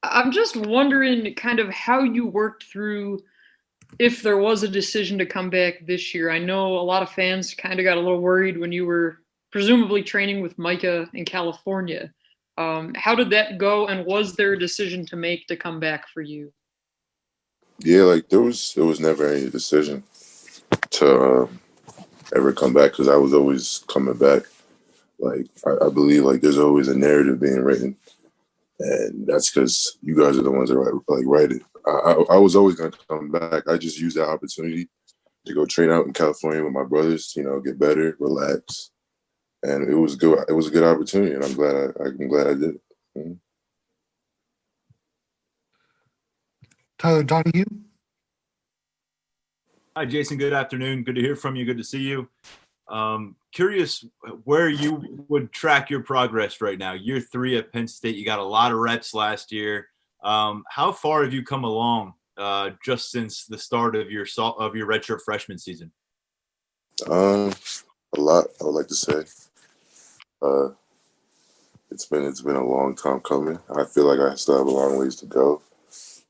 I'm just wondering kind of how you worked through if there was a decision to come back this year. I know a lot of fans kind of got a little worried when you were presumably training with Micah in California. How did that go, and was there a decision to make to come back for you? Yeah, like there was never any decision to ever come back because I was always coming back. Like I believe like there's always a narrative being written, and that's because you guys are the ones that write it. I was always gonna come back. I just used that opportunity to go train out in California with my brothers. Get better, relax, and it was good. It was a good opportunity, and I'm glad I did it. Mhm. Tyler Donahue. Hi, Jason. Good afternoon. Good to hear from you. Good to see you. Curious where you would track your progress right now. Year 3 at Penn State. You got a lot of reps last year. How far have you come along just since the start of your redshirt freshman season? A lot. I would like to say. It's been a long time coming. I feel like I still have a long ways to go.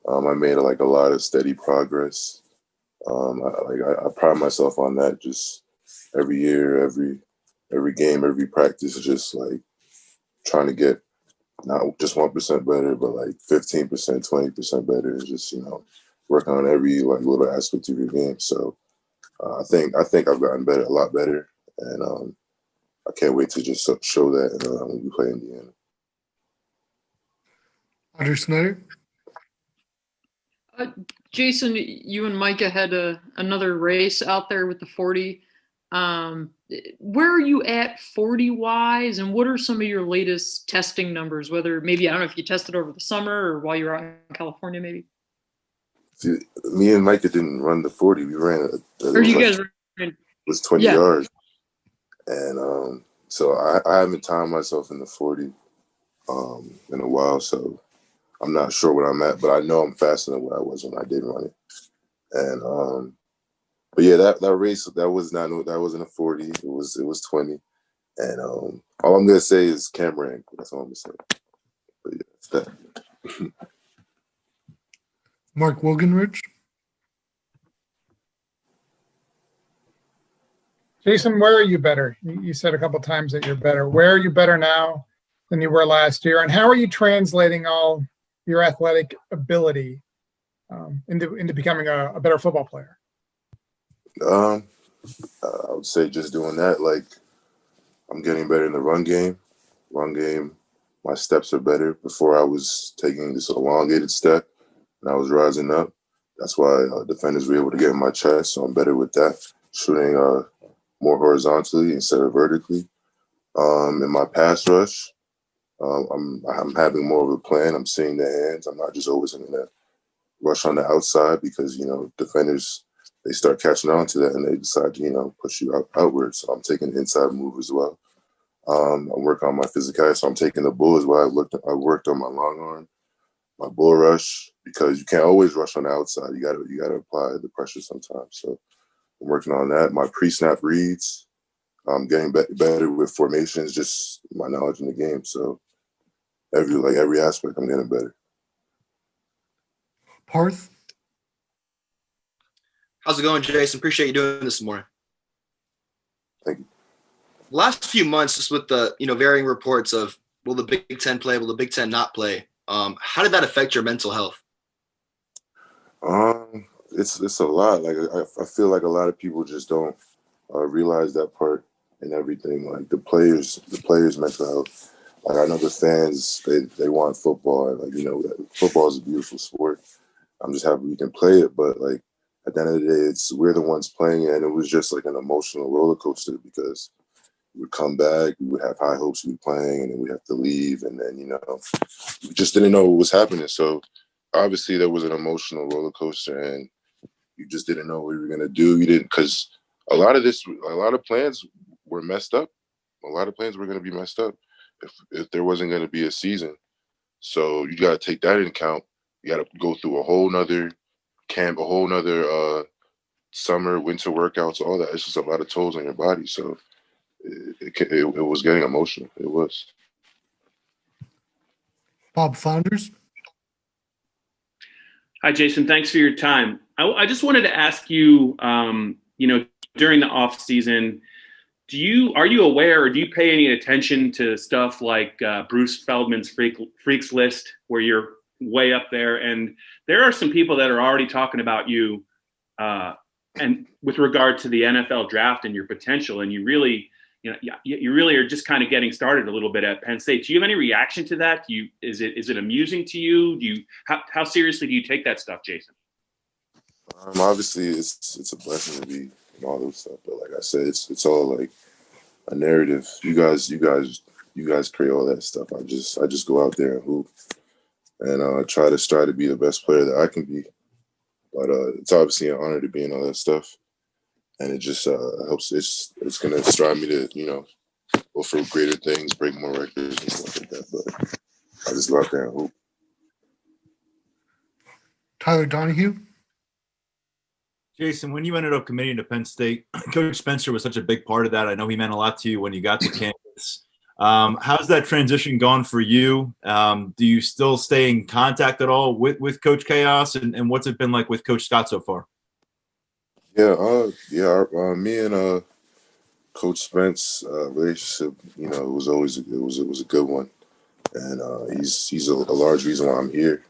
I made like a lot of steady progress. I pride myself on that. Just every year, every game, every practice, just like trying to get not just 1% better, but like 15%, 20% better. Just working on every like little aspect of your game. So I think I've gotten better, a lot better, and I can't wait to just show that when we play Indiana. Roger Snyder. Jason, you and Micah had another race out there with the 40. Where are you at 40 wise, and what are some of your latest testing numbers? Whether maybe, I don't know if you tested over the summer or while you were out in California, maybe. See, me and Micah didn't run the 40. We ran it was 20 yards, and so I haven't timed myself in the 40 in a while, so I'm not sure what I'm at, but I know I'm faster than what I was when I did run it. And but yeah, that race that wasn't a 40. It was 20. And all I'm gonna say is Cameron. That's all I'm gonna say. But yeah, it's that. Mark Wogenrich. Jason, where are you better? You said a couple of times that you're better. Where are you better now than you were last year? And how are you translating all your athletic ability into becoming a better football player? I would say just doing that. Like, I'm getting better in the run game. My steps are better. Before I was taking this elongated step, and I was rising up. That's why defenders were able to get in my chest. So I'm better with that, shooting more horizontally instead of vertically. In my pass rush, I'm having more of a plan. I'm seeing the hands. I'm not just always going to rush on the outside because defenders, they start catching on to that and they decide to push you outward. So I'm taking the inside move as well. I'm working on my physicality, so I'm taking the bull as well. I worked on my long arm, my bull rush, because you can't always rush on the outside. You gotta apply the pressure sometimes. So I'm working on that. My pre-snap reads, I'm getting better with formations, just my knowledge in the game. So every aspect, I'm getting better. Parth. How's it going, Jason? Appreciate you doing this morning. Thank you. Last few months, just with the varying reports of will the Big Ten play, will the Big Ten not play? How did that affect your mental health? It's a lot. Like I feel like a lot of people just don't realize that part and everything. Like the players' mental health. Like I know the fans, they want football, and football is a beautiful sport. I'm just happy we can play it, but like at the end of the day, we're the ones playing it, and it was just like an emotional roller coaster because we would come back, we would have high hopes we'd be playing, and then we'd have to leave, and then we just didn't know what was happening. So obviously there was an emotional roller coaster, and you just didn't know what you were gonna do. You didn't, because a lot of plans were messed up. A lot of plans were gonna be messed up if there wasn't gonna be a season. So you gotta take that into account. You gotta go through a whole nother camp, a whole nother summer, winter workouts, all that. It's just a lot of tolls on your body. So it was getting emotional. It was. Bob Founders. Hi, Jason. Thanks for your time. I just wanted to ask you, during the off season, are you aware or do you pay any attention to stuff like Bruce Feldman's freaks list, where you're way up there? And there are some people that are already talking about you, and with regard to the NFL draft and your potential, and you really are just kind of getting started a little bit at Penn State. Do you have any reaction to that? Is it amusing to you? How seriously do you take that stuff, Jason? Obviously, it's a blessing to be in all those stuff, but like I said, it's all like a narrative. You guys create all that stuff. I just go out there and hoop and try to strive to be the best player that I can be. But it's obviously an honor to be in all that stuff, and it just helps. It's gonna strive me to go for greater things, break more records and stuff like that. But I just go out there and hoop. Tyler Donahue. Jason, when you ended up committing to Penn State, Coach Spencer was such a big part of that. I know he meant a lot to you when you got to campus. How's that transition gone for you? Do you still stay in contact at all with Coach Chaos, and what's it been like with Coach Scott so far? Yeah, me and Coach Spence relationship, it was a good one, and he's a large reason why I'm here,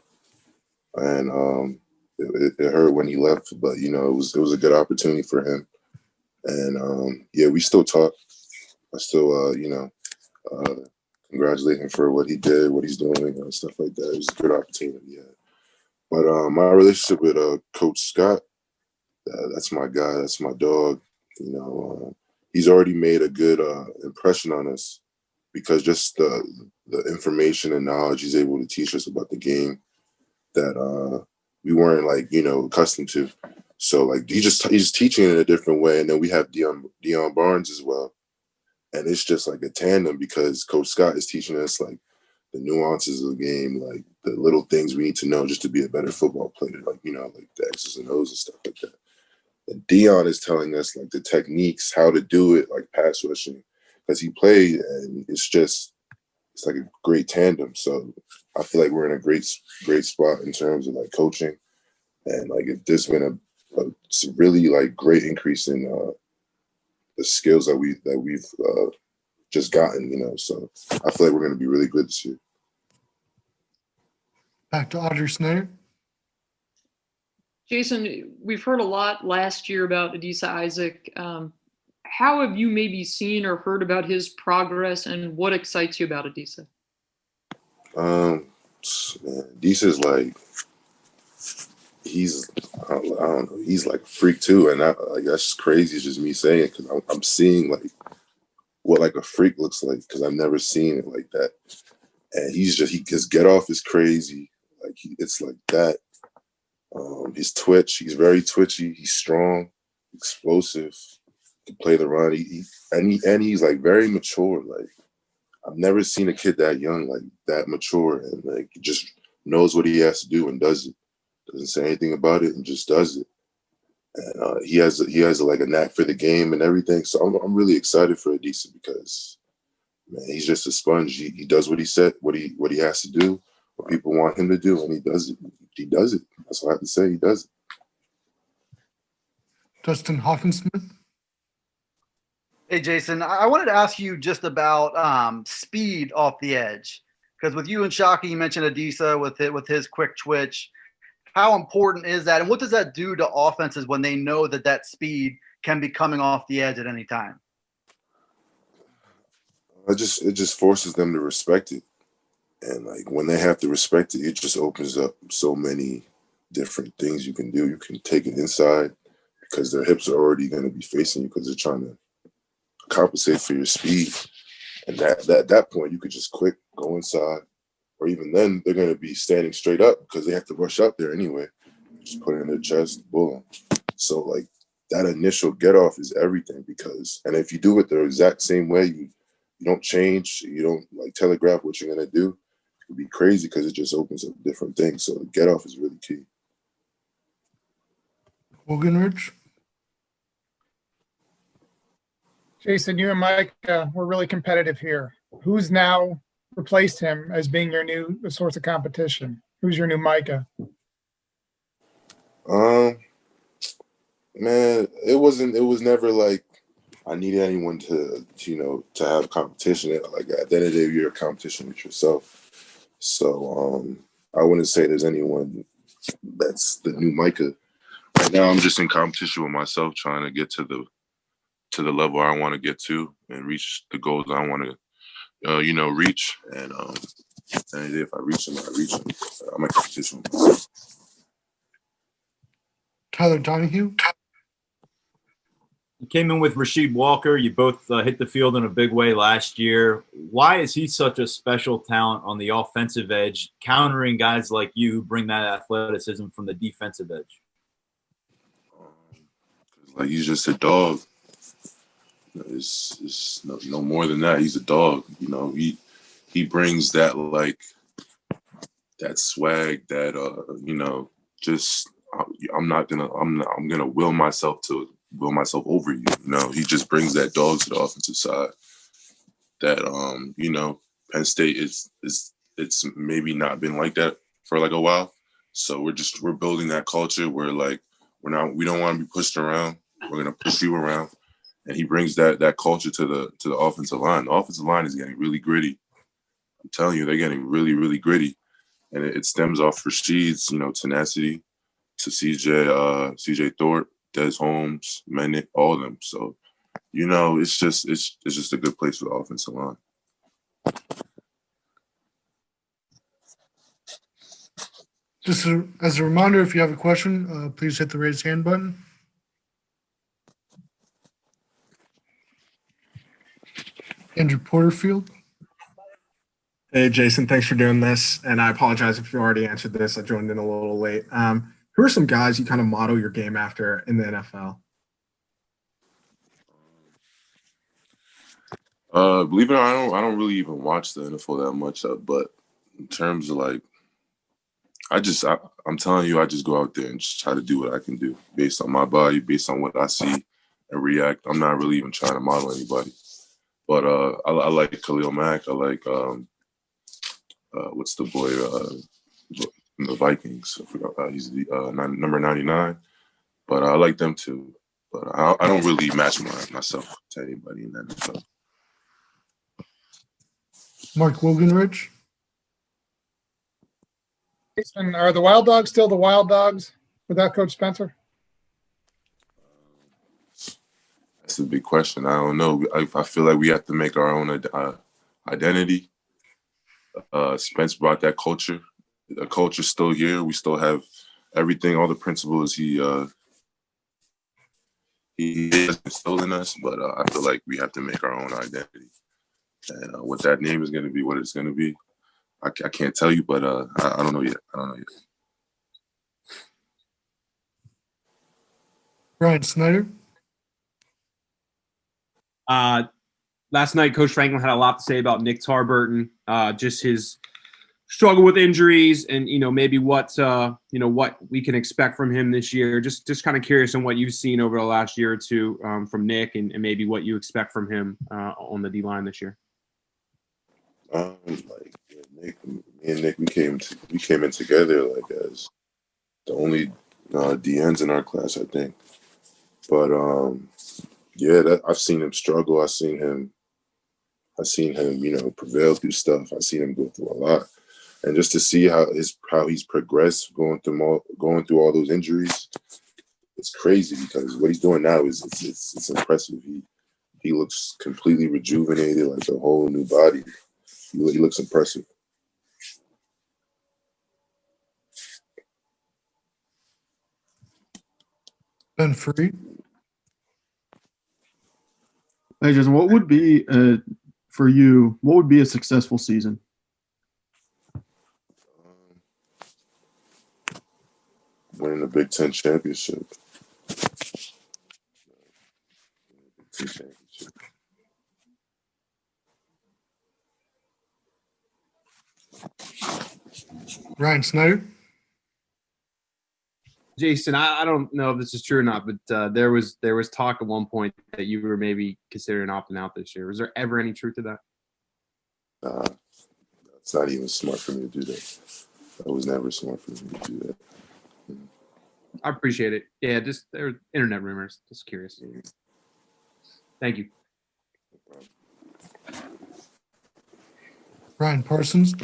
and it hurt when he left, but it was a good opportunity for him, and we still talk. I still congratulate him for what he did, what he's doing, and stuff like that. It was a good opportunity, yeah. But my relationship with Coach Scott, that's my guy, that's my dog. He's already made a good impression on us because just the information and knowledge he's able to teach us about the game that we weren't accustomed to. So he's teaching it in a different way, and then we have Dion Barnes as well, and it's just like a tandem because Coach Scott is teaching us like the nuances of the game, like the little things we need to know just to be a better football player, like the X's and O's and stuff like that. And Dion is telling us like the techniques, how to do it, like pass rushing, because he played, and it's like a great tandem. So I feel like we're in a great spot in terms of like coaching, and like there's been a really like great increase in the skills that we've just gotten. So I feel like we're going to be really good this year. Back to Audrey Snyder. Jason, we've heard a lot last year about Adisa Isaac. How have you maybe seen or heard about his progress, and what excites you about Adisa? Adisa's like, I don't know, he's like a freak too, and that's just crazy. It's just me saying it because I'm seeing like what like a freak looks like because I've never seen it like that. And his get off is crazy. Like it's like that. His twitch, he's very twitchy. He's strong, explosive, can play the run. He's like very mature. Like I've never seen a kid that young, like that mature, and like just knows what he has to do and does it. Doesn't say anything about it and just does it. And he has like a knack for the game and everything. So I'm really excited for Adisa because man, he's just a sponge. He does what he said, what he has to do, what people want him to do, and he does it. He does it. That's all I have to say. He does it. Dustin Hoffensmith. Hey, Jason, I wanted to ask you just about speed off the edge. Because with you and Shockey, you mentioned Adisa with his quick twitch. How important is that? And what does that do to offenses when they know that speed can be coming off the edge at any time? It just forces them to respect it. And like when they have to respect it, it just opens up so many different things you can do. You can take it inside because their hips are already going to be facing you because they're trying to compensate for your speed. And at that point, you could just quick go inside. Or even then, they're going to be standing straight up because they have to rush out there anyway. Just put it in their chest, boom. So like that initial get off is everything and if you do it the exact same way, you don't change, you don't like telegraph what you're going to do. It would be crazy because it just opens up different things. So the get off is really key. Wogenrich. Jason, you and Mike were really competitive here. Who's now replaced him as being your new source of competition? Who's your new Micah? Um, Man, it wasn't. It was never like I needed anyone to have competition. Like at the end of the day, you're a competition with yourself. So I wouldn't say there's anyone that's the new Micah. Right now, I'm just in competition with myself, trying to get to the level I want to get to and reach the goals I want to, reach. And if I reach them, I reach them. I'm in competition with myself. Tyler Donahue. You came in with Rasheed Walker. You both hit the field in a big way last year. Why is he such a special talent on the offensive edge, countering guys like you who bring that athleticism from the defensive edge? Like he's just a dog. It's no more than that. He's a dog. He brings that that swag that just I'm gonna will myself over you. He just brings that dog to the offensive side. That Penn State it's maybe not been like that for like a while. So we're building that culture where we don't want to be pushed around. We're gonna push you around. And he brings that culture to the offensive line. The offensive line is getting really gritty. I'm telling you, they're getting really, really gritty. And it stems off Rasheed's, tenacity, to CJ Thorpe, Des Holmes, Menick, all of them. So, it's just a good place for the offensive line. Just as a reminder, if you have a question, please hit the raise hand button. Andrew Porterfield. Hey, Jason, thanks for doing this. And I apologize if you already answered this. I joined in a little late. Who are some guys you kind of model your game after in the NFL? Believe it or not, I don't really even watch the NFL that much. But in terms of I'm telling you, I just go out there and just try to do what I can do based on my body, based on what I see and react. I'm not really even trying to model anybody. But I like Khalil Mack. I like what's the boy from the Vikings? I forgot. He's the number 99. But I like them too. But I don't really match myself to anybody in that NFL. Mark Wogenrich. And are the Wild Dogs still the Wild Dogs without Coach Spencer? That's a big question. I don't know. I feel like we have to make our own identity. Spence brought that culture. The culture's still here. We still have everything, all the principles he has instilled in us. But I feel like we have to make our own identity. And what that name is going to be, what it's going to be, I can't tell you. But I don't know yet. Brian Snyder. Last night, Coach Franklin had a lot to say about Nick Tarburton, just his struggle with injuries, and maybe what we can expect from him this year. Just kind of curious on what you've seen over the last year or two from Nick, and maybe what you expect from him on the D line this year. Me and Nick, we came in together as the only DNs in our class, I think. But I've seen him struggle. I've seen him, prevail through stuff. I've seen him go through a lot, and just to see how he's progressed going through all those injuries, it's crazy because what he's doing now is it's impressive. He looks completely rejuvenated, like a whole new body. He looks impressive. Ben Free. Hey, Jason, what would be for you? What would be a successful season? Winning the Big Ten championship. Ryan Snyder. Jason, I don't know if this is true or not, but there was talk at one point that you were maybe considering opting out this year. Was there ever any truth to that? It's not even smart for me to do that. That was never smart for me to do that. I appreciate it. Yeah, just they're internet rumors. Just curious. Thank you. Ryan Parsons.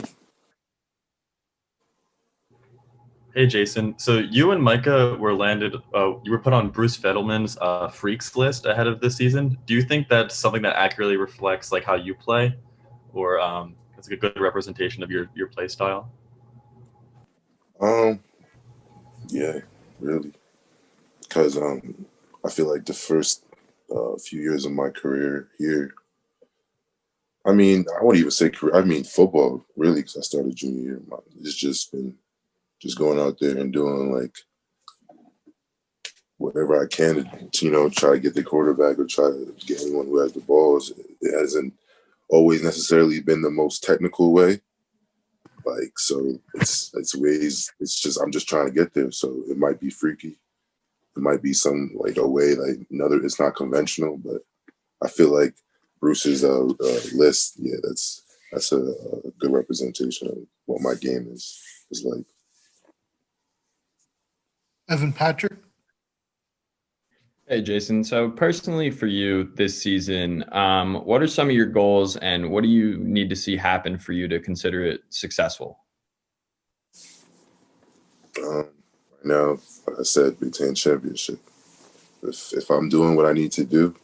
Hey, Jason. So you and Micah were landed, you were put on Bruce Fedelman's freaks list ahead of this season. Do you think that's something that accurately reflects like how you play, or it's like a good representation of your play style? Yeah, really. Because I feel like the first few years of my career here, I mean, I wouldn't even say career, I mean football, really, because I started junior year. It's just been just going out there and doing like whatever I can to, try to get the quarterback or try to get anyone who has the balls. It hasn't always necessarily been the most technical way. Like, so it's ways, it's just, I'm just trying to get there. So it might be freaky. It might be some like a way, like another, it's not conventional, but I feel like Bruce's list, yeah, that's a good representation of what my game is like. Evan Patrick. Hey, Jason. So personally for you this season, what are some of your goals and what do you need to see happen for you to consider it successful? Right now, like I said, Big Ten championship. If I'm doing what I need to do,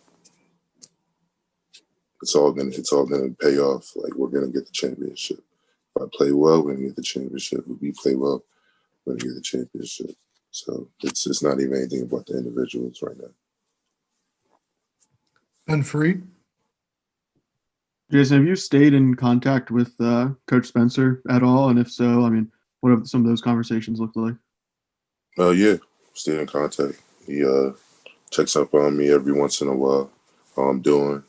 it's all gonna pay off. Like, we're gonna get the championship. If I play well, we're gonna get the championship. If we play well, we're gonna get the championship. So it's not even anything about the individuals right now. And Free. Jason, have you stayed in contact with Coach Spencer at all? And if so, I mean, what have some of those conversations looked like? Oh yeah, stay in contact. He checks up on me every once in a while, how I'm doing.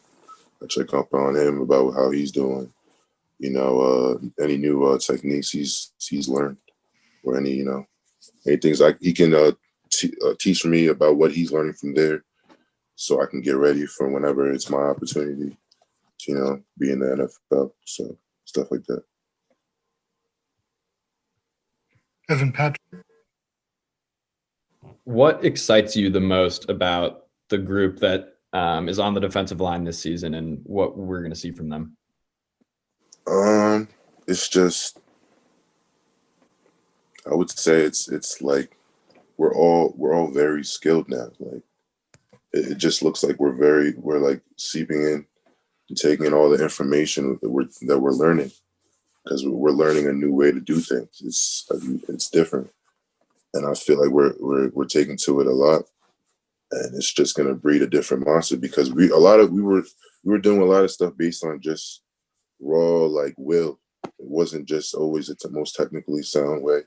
I check up on him about how he's doing. Any new techniques he's learned, or any anything like he can teach me about what he's learning from there, so I can get ready for whenever it's my opportunity to be in the NFL. So stuff like that. Evan Patrick. What excites you the most about the group that is on the defensive line this season and what we're going to see from them? It's just, I would say it's like we're all very skilled now. Like it just looks like we're like seeping in and taking in all the information that we're learning, because we're learning a new way to do things. It's different, and I feel like we're taking to it a lot, and it's just gonna breed a different monster, because we were doing a lot of stuff based on just raw like will. It wasn't just always the most technically sound way.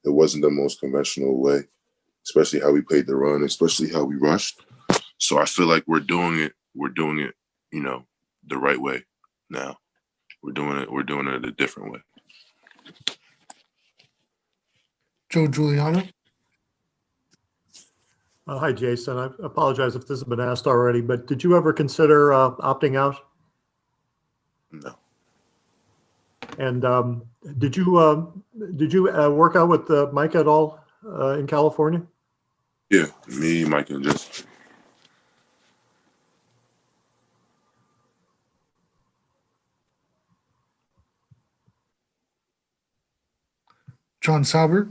It wasn't the most conventional way, especially how we played the run, especially how we rushed. So I feel like we're doing it, the right way now. We're doing it a different way. Joe Giuliano. Hi, Jason. I apologize if this has been asked already, but did you ever consider opting out? No. And did you work out with Mike at all in California? Yeah, me, Mike, and just. John Sauber.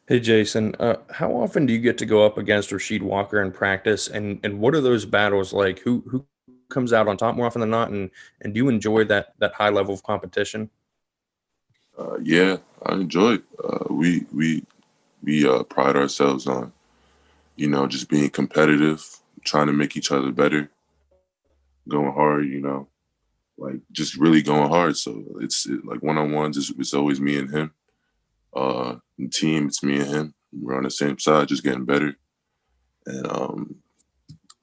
Hey, Jason, how often do you get to go up against Rasheed Walker in practice, and what are those battles like? Who comes out on top more often than not, and do you enjoy that high level of competition? Yeah, I enjoy it. We pride ourselves on, just being competitive, trying to make each other better, going hard, like just really going hard. So it's like one-on-ones, it's always me and him. The team, it's me and him. We're on the same side, just getting better. And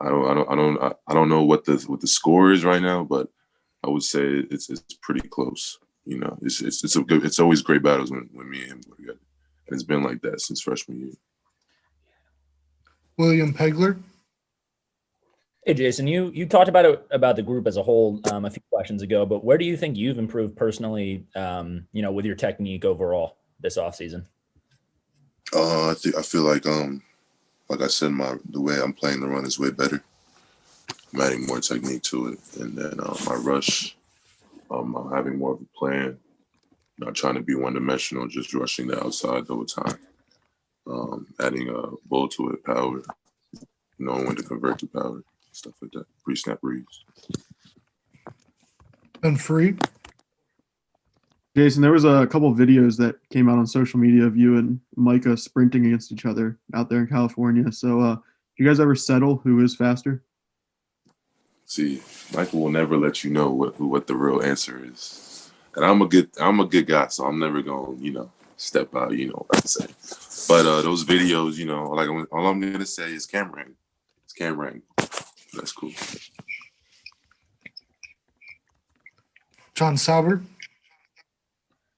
I don't know what the score is right now, but I would say it's pretty close. It's always great battles when me and him go together, and it's been like that since freshman year. William Pegler. Hey, Jason, you talked about the group as a whole a few questions ago, but where do you think you've improved personally, with your technique overall this offseason? I feel like I said, the way I'm playing the run is way better. I'm adding more technique to it, and then my rush, I'm having more of a plan. Not trying to be one-dimensional, just rushing the outside the whole time. Adding a ball to it, power, knowing when to convert to power, stuff like that. Pre-snap reads. And free. Jason, there was a couple of videos that came out on social media of you and Micah sprinting against each other out there in California. So, do you guys ever settle who is faster? See, Michael will never let you know what the real answer is, and I'm a good guy, so I'm never gonna step out, what I say. But those videos, like all I'm gonna say is camera angle. It's camera angle. That's cool. John Sauber.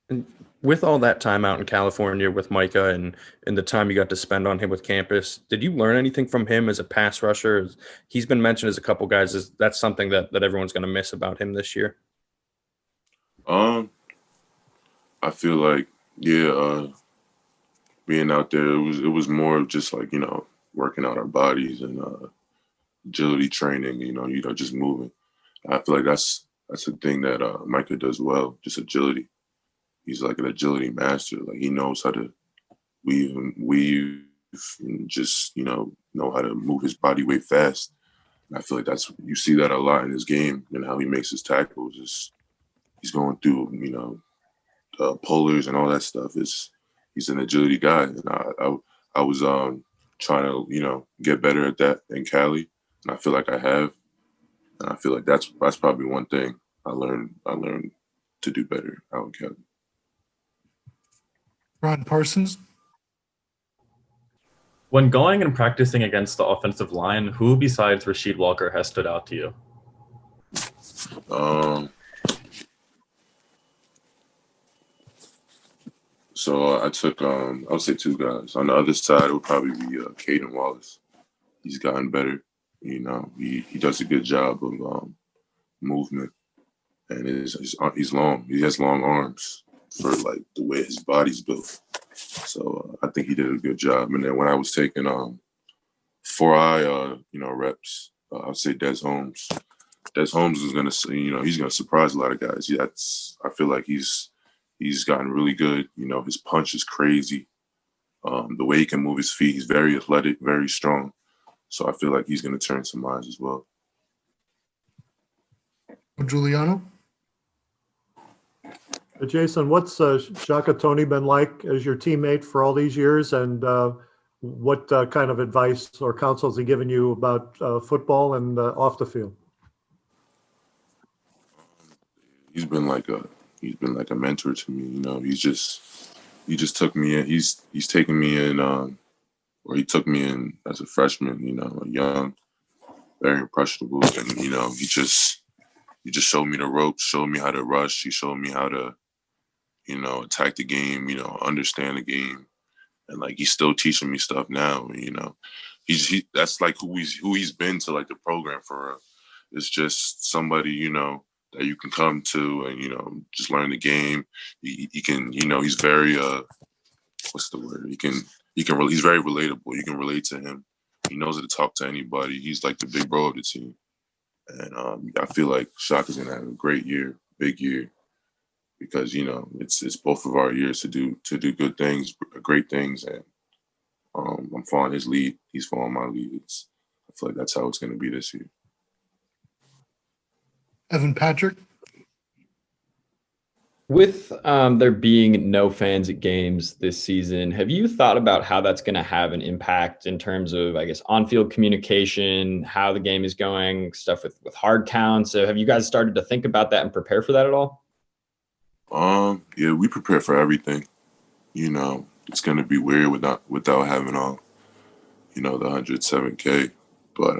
And with all that time out in California with Micah and the time you got to spend on him with campus, did you learn anything from him as a pass rusher? He's been mentioned as a couple guys. That's something that everyone's going to miss about him this year? I feel like, being out there, it was more of just like, working out our bodies and agility training, just moving. I feel like that's the thing that Micah does well, just agility. He's like an agility master. Like he knows how to weave and just, know how to move his body weight fast. And I feel like you see that a lot in his game and how he makes his tackles. He's going through, pullers and all that stuff. He's an agility guy. And I was trying to, get better at that in Cali. And I feel like I have. And I feel like that's probably one thing I learned to do better out in Cali. Ron Parsons. When going and practicing against the offensive line, who besides Rasheed Walker has stood out to you? So I took, I would say two guys. On the other side, it would probably be Caden Wallace. He's gotten better. He does a good job of movement, and he's long. He has long arms for like the way his body's built. So I think he did a good job. And then when I was taking 4i, reps, I would say Des Holmes. Des Holmes is gonna, he's gonna surprise a lot of guys. I feel like he's gotten really good. His punch is crazy. The way he can move his feet, he's very athletic, very strong. So I feel like he's gonna turn some eyes as well. Giuliano. Jason, what's Shaka Tony been like as your teammate for all these years, and what kind of advice or counsel has he given you about football and off the field? He's been like a mentor to me. He just took me in. He's taken me in, or he took me in as a freshman. Young, very impressionable, and he just showed me the ropes, showed me how to rush. He showed me how to attack the game, understand the game. And like, he's still teaching me stuff now. That's like who he's been to like the program for. It's just somebody, that you can come to and, just learn the game. He can, he's very, what's the word? He's very relatable. You can relate to him. He knows how to talk to anybody. He's like the big bro of the team. And I feel like Shaka's gonna have a great year, big year. Because it's both of our years to do good things, great things, and I'm following his lead. He's following my lead. I feel like that's how it's going to be this year. Evan Patrick. With there being no fans at games this season, have you thought about how that's going to have an impact in terms of, I guess, on-field communication, how the game is going, stuff with hard counts? So have you guys started to think about that and prepare for that at all? Yeah, we prepare for everything. It's gonna be weird without having all, the 107K. But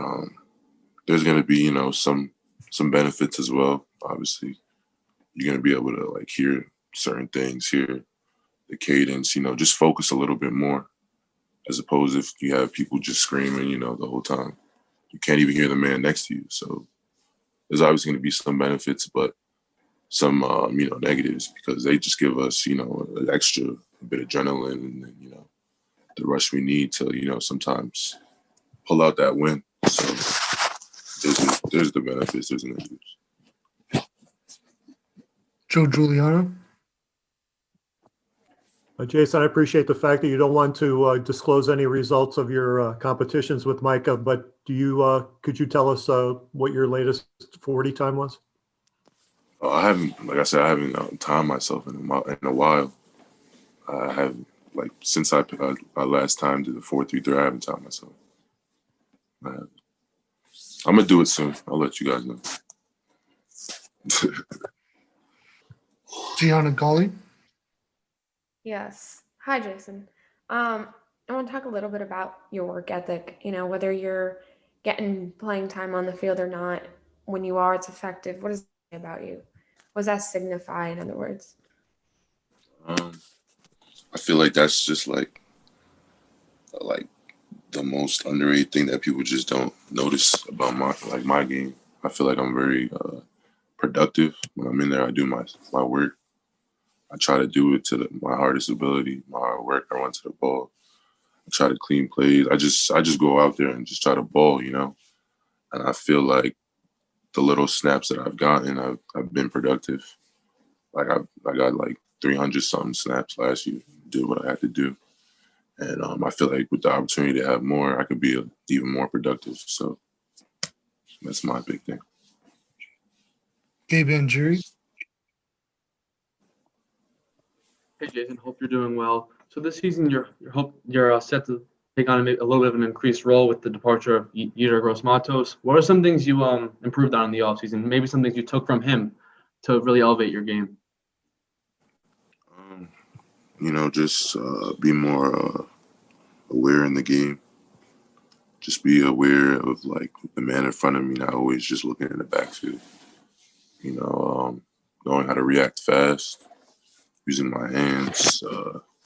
there's gonna be, some benefits as well. Obviously, you're gonna be able to like hear certain things, hear the cadence, just focus a little bit more, as opposed if you have people just screaming, the whole time. You can't even hear the man next to you. So there's obviously gonna be some benefits, but some negatives, because they just give us an extra bit of adrenaline, and the rush we need to, sometimes pull out that win. So there's the benefits, there's the negatives. Joe Giuliano. Jayson, I appreciate the fact that you don't want to disclose any results of your competitions with Micah, but could you tell us what your latest 40 time was? I haven't, like I said, I haven't timed myself in a while. I haven't, since I last timed the 4.33, I haven't timed myself. I'm gonna do it soon. I'll let you guys know. Gianna Golly. Yes. Hi, Jayson. I want to talk a little bit about your work ethic. Whether you're getting playing time on the field or not, when you are, it's effective. What does it say about you? What does that signify, in other words? I feel like that's just like the most underrated thing that people just don't notice about my game. I feel like I'm very productive when I'm in there. I do my work. I try to do it to my hardest ability, my hard work. I run to the ball. I try to clean plays. I just go out there and just try to ball, And I feel like the little snaps that I've gotten, I've been productive. I got 300 something snaps last year. Did what I had to do, and I feel like with the opportunity to have more, I could be even more productive. So that's my big thing. Gabe Anjuri. Hey Jason, hope you're doing well. So this season, you're set to take on a little bit of an increased role with the departure of Yetur Gross-Matos. What are some things you improved on in the offseason? Maybe some things you took from him to really elevate your game. Just be more aware in the game. Just be aware of the man in front of me, not always just looking in the backfield. Knowing how to react fast, using my hands,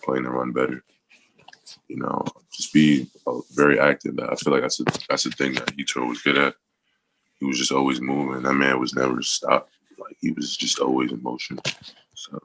playing the run better. Just be very active. I feel like that's a thing that Yetur was good at. He was just always moving. That man was never stopped. He was just always in motion. So